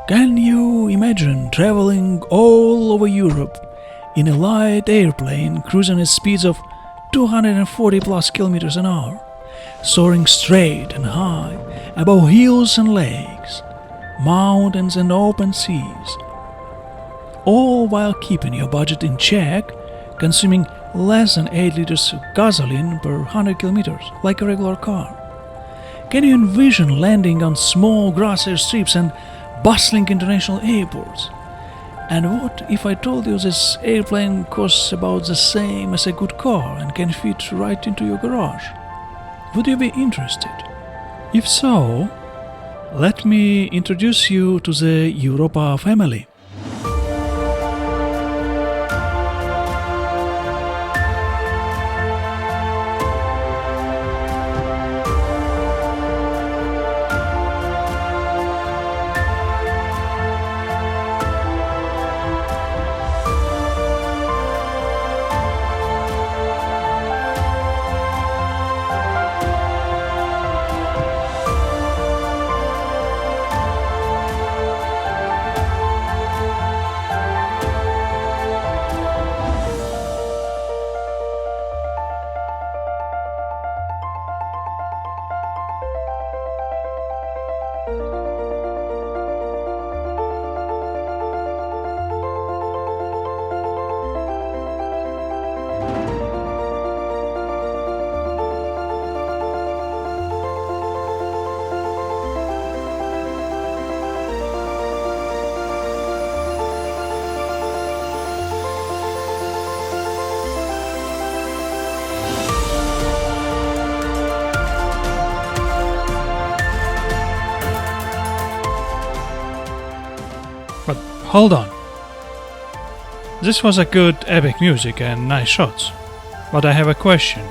Can you imagine traveling all over Europe in a light airplane cruising at speeds of 240 plus kilometers an hour, soaring straight and high above hills and lakes, mountains and open seas, all while keeping your budget in check, consuming less than 8 liters of gasoline per 100 kilometers, like a regular car? Can you envision landing on small grass airstrips and bustling international airports? And what if I told you this airplane costs about the same as a good car and can fit right into your garage? Would you be interested? If so, let me introduce you to the Europa family. But hold on. This was a good epic music and nice shots. But I have a question.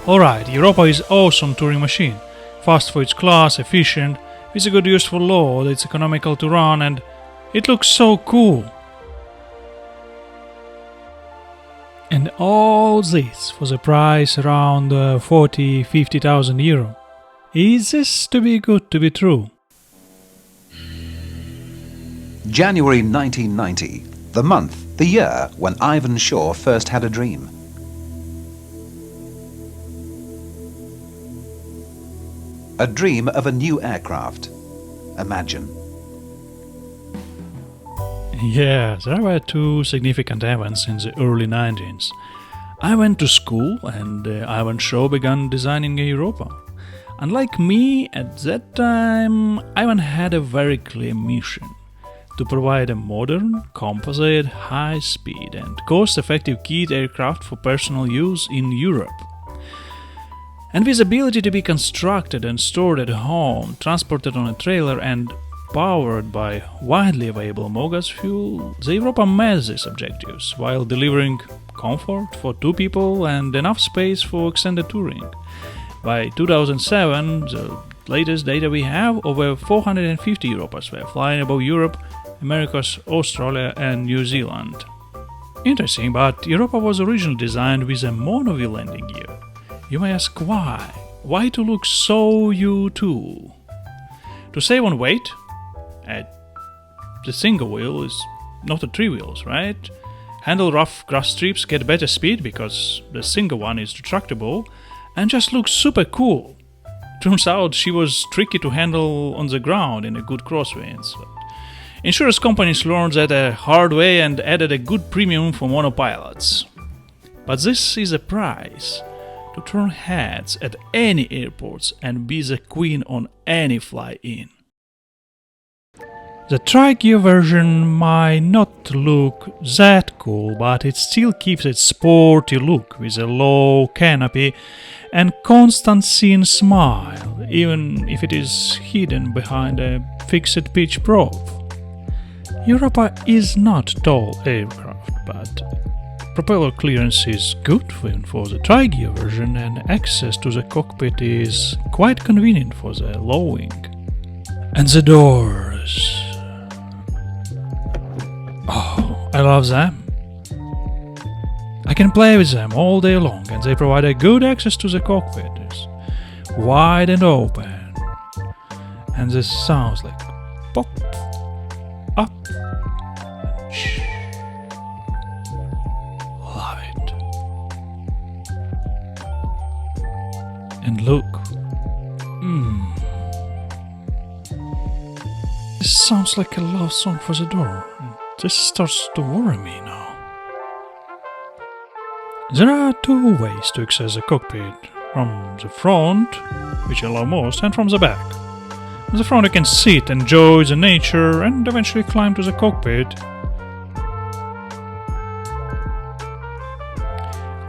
Alright, Europa is awesome touring machine. Fast for its class, efficient, with a good useful load, it's economical to run and it looks so cool. And all this for the price around 40-50,000 euro. Is this too be good to be true? January 1990, the month, the year when Ivan Shaw first had a dream. A dream of a new aircraft. Imagine. Yeah, there were two significant events in the early 90s. I went to school and Ivan Shaw began designing a Europa. Unlike me, at that time, Ivan had a very clear mission: to provide a modern, composite, high-speed and cost-effective kit aircraft for personal use in Europe. And with ability to be constructed and stored at home, transported on a trailer and powered by widely available mogas fuel, the Europa met these objectives while delivering comfort for two people and enough space for extended touring. By 2007, the latest data we have, over 450 Europas were flying above Europe, Americas, Australia and New Zealand. Interesting, but Europa was originally designed with a mono-wheel landing gear. You may ask why? Why to look so U2? To save on weight, the single wheel is not a three wheels, right? Handle rough grass strips, get better speed because the single one is retractable, and just looks super cool. Turns out she was tricky to handle on the ground in a good crosswinds. Insurance companies learned that a hard way and added a good premium for monopilots. But this is a price to turn heads at any airports and be the queen on any fly-in. The tri-gear version might not look that cool, but it still keeps its sporty look with a low canopy and constant scene smile, even if it is hidden behind a fixed pitch probe. Europa is not tall aircraft, but propeller clearance is good for the tri-gear version and access to the cockpit is quite convenient for the low wing. And the doors. Oh, I love them. I can play with them all day long and they provide a good access to the cockpit. It's wide and open. And this sounds like pop, inside. And look. This sounds like a love song for the door. This starts to worry me now. There are two ways to access the cockpit. From the front, which I love most, and from the back. On the front you can sit, enjoy the nature, and eventually climb to the cockpit.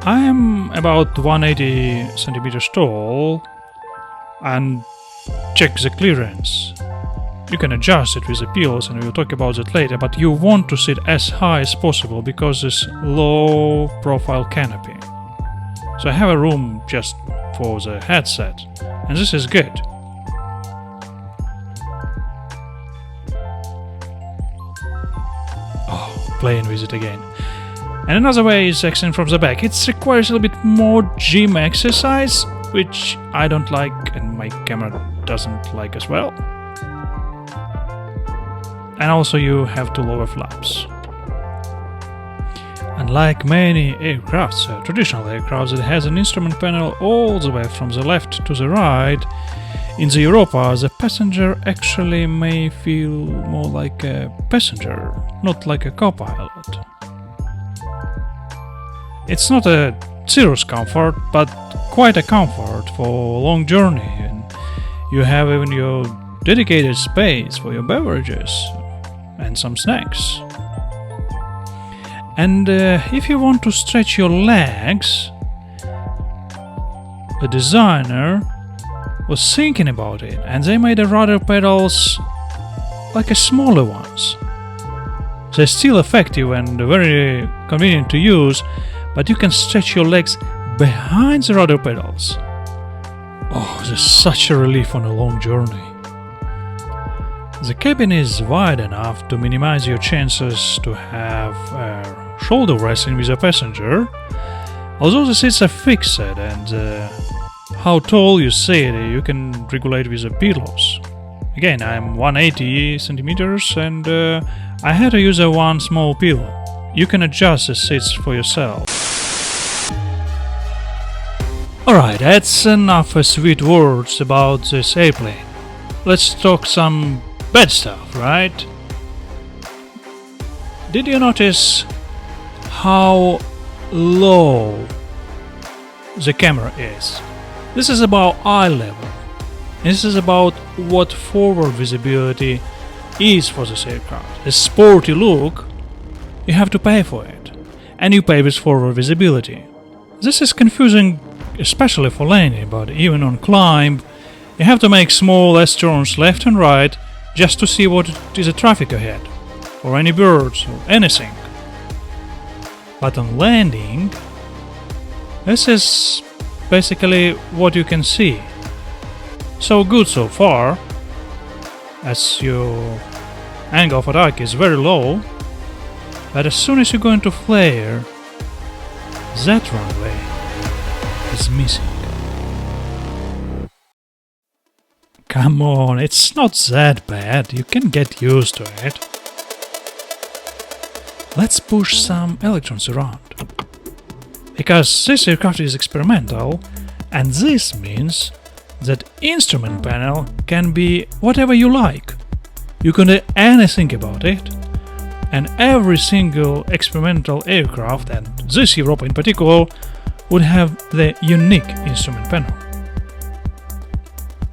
I am about 180 centimeters tall and check the clearance. You can adjust it with the pillows and we'll talk about that later, but you want to sit as high as possible because this low profile canopy. So I have a room just for the headset, and this is good. Oh, playing with it again. And another way is accessing from the back. It requires a little bit more gym exercise, which I don't like and my camera doesn't like as well. And also you have to lower flaps. Unlike many aircrafts, traditional aircrafts that has an instrument panel all the way from the left to the right, in the Europa the passenger actually may feel more like a passenger, not like a co-pilot. It's not a serious comfort, but quite a comfort for a long journey, and you have even your dedicated space for your beverages and some snacks. And if you want to stretch your legs, the designer was thinking about it, and they made the rudder pedals like a smaller ones. They're still effective and very convenient to use, but you can stretch your legs behind the rudder pedals. Oh, this is such a relief on a long journey. The cabin is wide enough to minimize your chances to have shoulder resting with a passenger, although the seats are fixed and how tall you sit you can regulate with the pillows. Again, I'm 180 centimeters and I had to use one small pillow. You can adjust the seats for yourself. Alright, that's enough sweet words about this airplane. Let's talk some bad stuff, right? Did you notice how low the camera is? This is about eye level. This is about what forward visibility is for this aircraft. A sporty look, you have to pay for it. And you pay with forward visibility. This is confusing, especially for landing, but even on climb, you have to make small S-turns left and right just to see what is the traffic ahead, or any birds, or anything. But on landing, this is basically what you can see. So good so far, as your angle of attack is very low, but as soon as you go into flare, that runway is missing. Come on, it's not that bad, you can get used to it. Let's push some electrons around. Because this aircraft is experimental, and this means that instrument panel can be whatever you like. You can do anything about it, and every single experimental aircraft, and this Europa in particular, would have the unique instrument panel.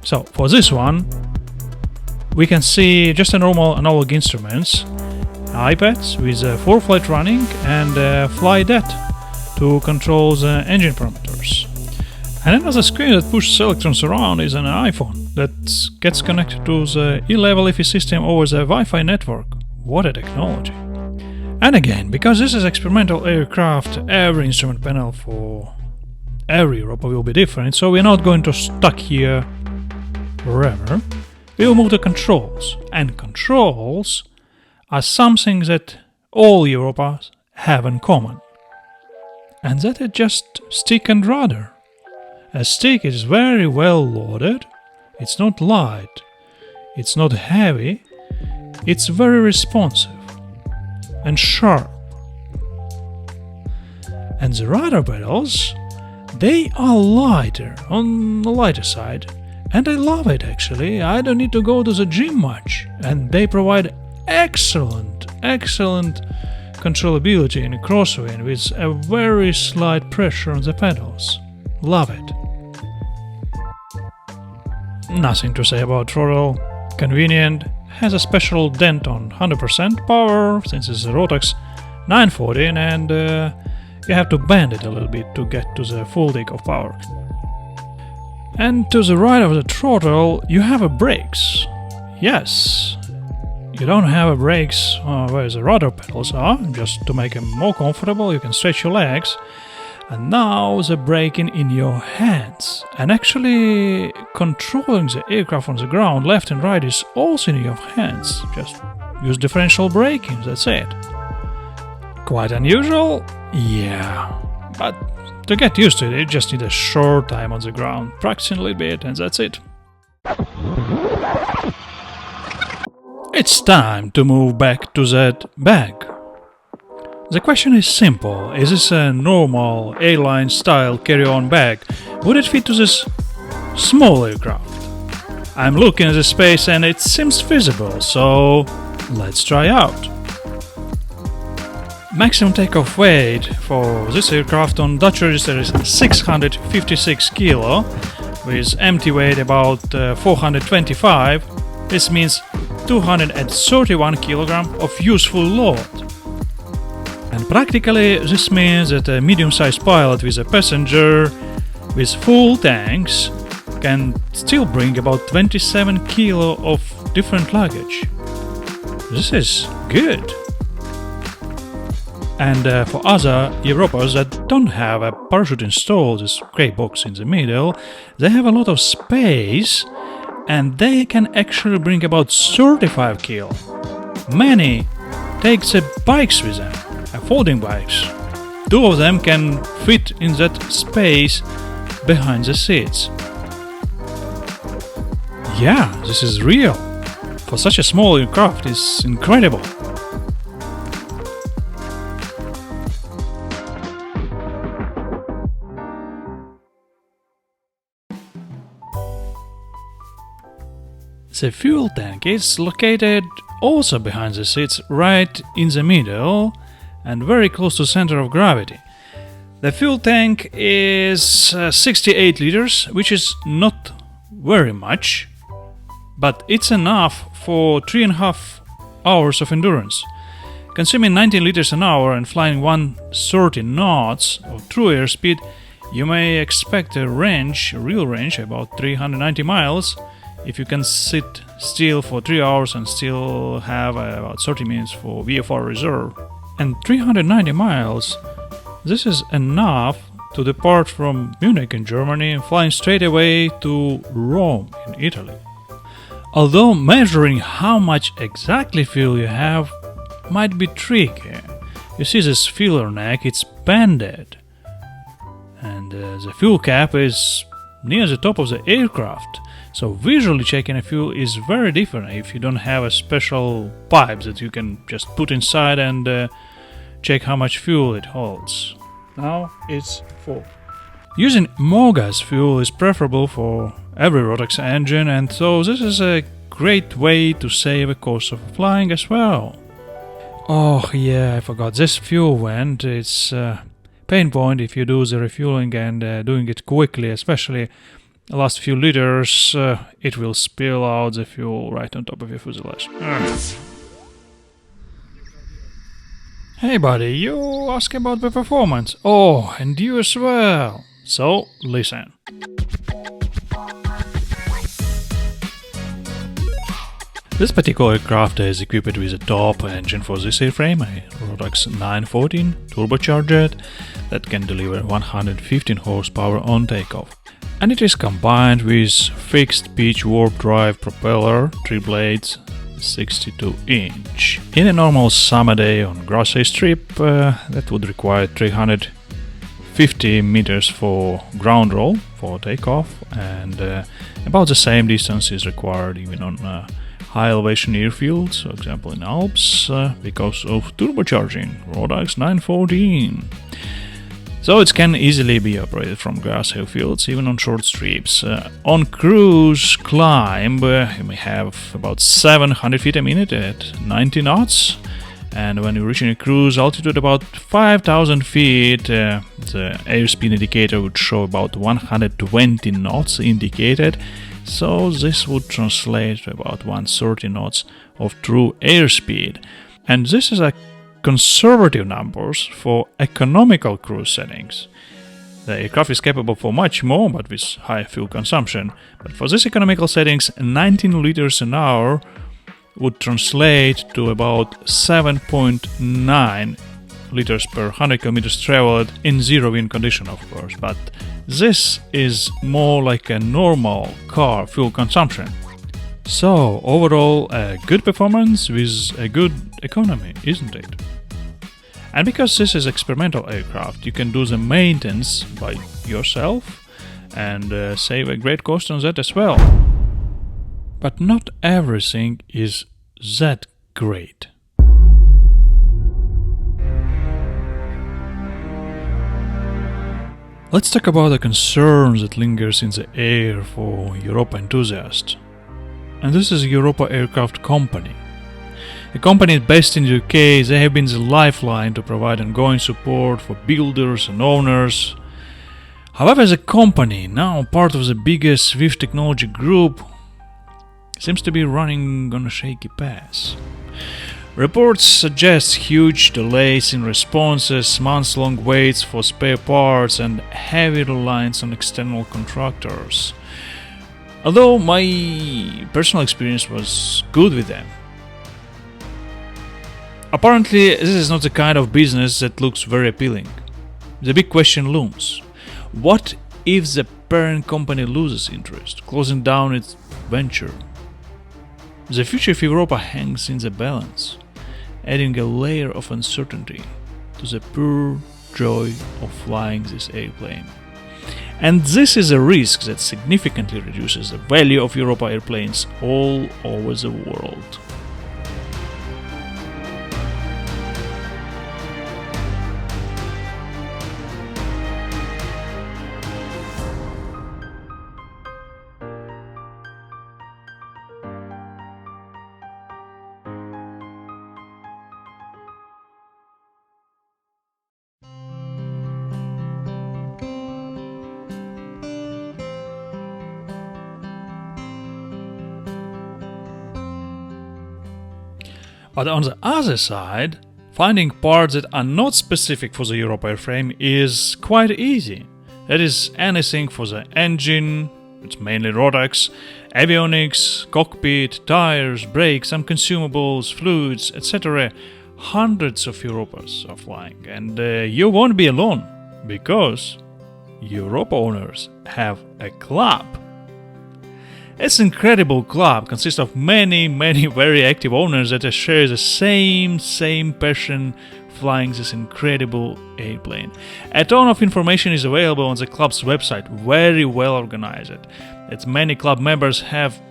So for this one, we can see just a normal analog instruments, iPads with 4 flight running and fly that to control the engine parameters. And another screen that pushes electrons around is an iPhone that gets connected to the E-level EFI system over the Wi-Fi network. What a technology! And again, because this is experimental aircraft, every instrument panel for every Europa will be different, so we're not going to stuck here forever. We will move to controls, and controls are something that all Europas have in common. And that is just stick and rudder. A stick is very well loaded, it's not light, it's not heavy, it's very responsive and sharp. And the rudder pedals, they are lighter, on the lighter side. And I love it actually. I don't need to go to the gym much. And they provide excellent controllability in a crosswind with a very slight pressure on the pedals. Love it. Nothing to say about throttle. Convenient. Has a special dent on 100% power since it's a Rotax 914 and you have to bend it a little bit to get to the full takeoff power. And to the right of the throttle you have a brakes. Yes, you don't have a brakes where the rudder pedals are, just to make them more comfortable you can stretch your legs. And now the braking in your hands. And actually controlling the aircraft on the ground left and right is also in your hands. Just use differential braking, that's it. Quite unusual? Yeah. But to get used to it, you just need a short time on the ground, practicing a little bit and that's it. It's time to move back to that bag. The question is simple. Is this a normal airline style carry-on bag? Would it fit to this small aircraft? I'm looking at the space and it seems feasible, so let's try out. Maximum takeoff weight for this aircraft on Dutch register is 656 kilo, with empty weight about 425. This means 231 kilogram of useful load. And practically this means that a medium-sized pilot with a passenger with full tanks can still bring about 27 kilo of different luggage. This is good. And for other Europas that don't have a parachute installed, this grey box in the middle, they have a lot of space and they can actually bring about 35 kilo. Many take the bikes with them. Folding bikes. 2 of them can fit in that space behind the seats. Yeah, this is real. For such a small aircraft, it's incredible. The fuel tank is located also behind the seats, right in the middle and very close to center of gravity. The fuel tank is 68 liters, which is not very much, but it's enough for 3.5 hours of endurance. Consuming 19 liters an hour and flying 130 knots of true airspeed, you may expect a real range, about 390 miles, if you can sit still for 3 hours and still have about 30 minutes for VFR reserve. And 390 miles, this is enough to depart from Munich in Germany and flying straight away to Rome in Italy. Although measuring how much exactly fuel you have might be tricky. You see this filler neck, it's banded. And the fuel cap is near the top of the aircraft. So visually checking a fuel is very different if you don't have a special pipe that you can just put inside and check how much fuel it holds. Now it's full. Using Mogas fuel is preferable for every Rotax engine, and so this is a great way to save a cost of flying as well. Oh yeah, I forgot, this fuel vent, it's a pain point if you do the refueling and doing it quickly, especially the last few liters, it will spill out the fuel right on top of your fuselage. Hey buddy, you ask about the performance. Oh, and you as well. So, listen. This particular aircraft is equipped with a top engine for this airframe, a Rotax 914 turbocharged that can deliver 115 horsepower on takeoff. And it is combined with fixed pitch warp drive propeller, 3 blades, 62-inch. In a normal summer day on grassy strip, that would require 350 meters for ground roll for takeoff, and about the same distance is required even on high elevation airfields, for example in Alps, because of turbocharging, Rotax 914. So it can easily be operated from grassy fields, even on short trips. On cruise climb, you may have about 700 feet a minute at 90 knots. And when you're reaching a cruise altitude about 5,000 feet, the airspeed indicator would show about 120 knots indicated. So this would translate to about 130 knots of true airspeed. And this is a conservative numbers for economical cruise settings. The aircraft is capable for much more, but with high fuel consumption. But for these economical settings, 19 liters an hour would translate to about 7.9 liters per 100 kilometers traveled in zero wind condition, of course. But this is more like a normal car fuel consumption. So overall, a good performance with a good economy, isn't it? And because this is experimental aircraft, you can do the maintenance by yourself and save a great cost on that as well. But not everything is that great. Let's talk about the concerns that lingers in the air for Europa enthusiasts. And this is Europa Aircraft Company. A company based in the UK, they have been the lifeline to provide ongoing support for builders and owners. However, the company, now part of the biggest Swift technology group, seems to be running on a shaky path. Reports suggest huge delays in responses, months-long waits for spare parts, and heavy reliance on external contractors. Although my personal experience was good with them. Apparently, this is not the kind of business that looks very appealing. The big question looms. What if the parent company loses interest, closing down its venture? The future of Europa hangs in the balance, adding a layer of uncertainty to the pure joy of flying this airplane. And this is a risk that significantly reduces the value of Europa airplanes all over the world. But on the other side, finding parts that are not specific for the Europa airframe is quite easy. That is anything for the engine, it's mainly rotax, avionics, cockpit, tires, brakes, some consumables, fluids, etc. Hundreds of Europas are flying, and you won't be alone, because Europa owners have a club. This incredible club consists of many very active owners that share the same passion flying this incredible airplane. A ton of information is available on the club's website, very well organized. As many club members have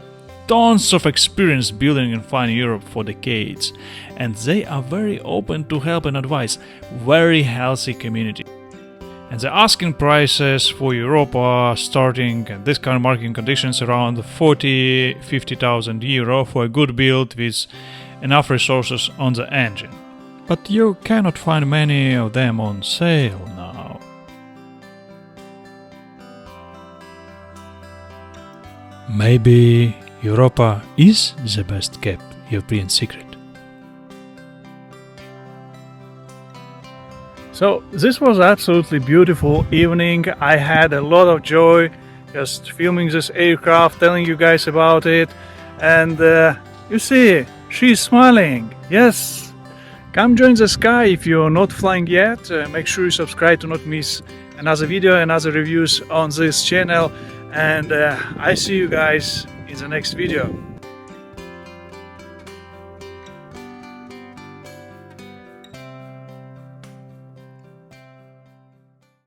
tons of experience building and flying Europe for decades, and they are very open to help and advice. Very healthy community. And the asking prices for Europa starting at this kind of marketing conditions around 40-50,000 euro for a good build with enough resources on the engine. But you cannot find many of them on sale now. Maybe Europa is the best kept European secret. So this was absolutely beautiful evening. I had a lot of joy just filming this aircraft, telling you guys about it. And you see, she's smiling. Yes, come join the sky if you're not flying yet. Make sure you subscribe to not miss another video and other reviews on this channel. And I see you guys in the next video.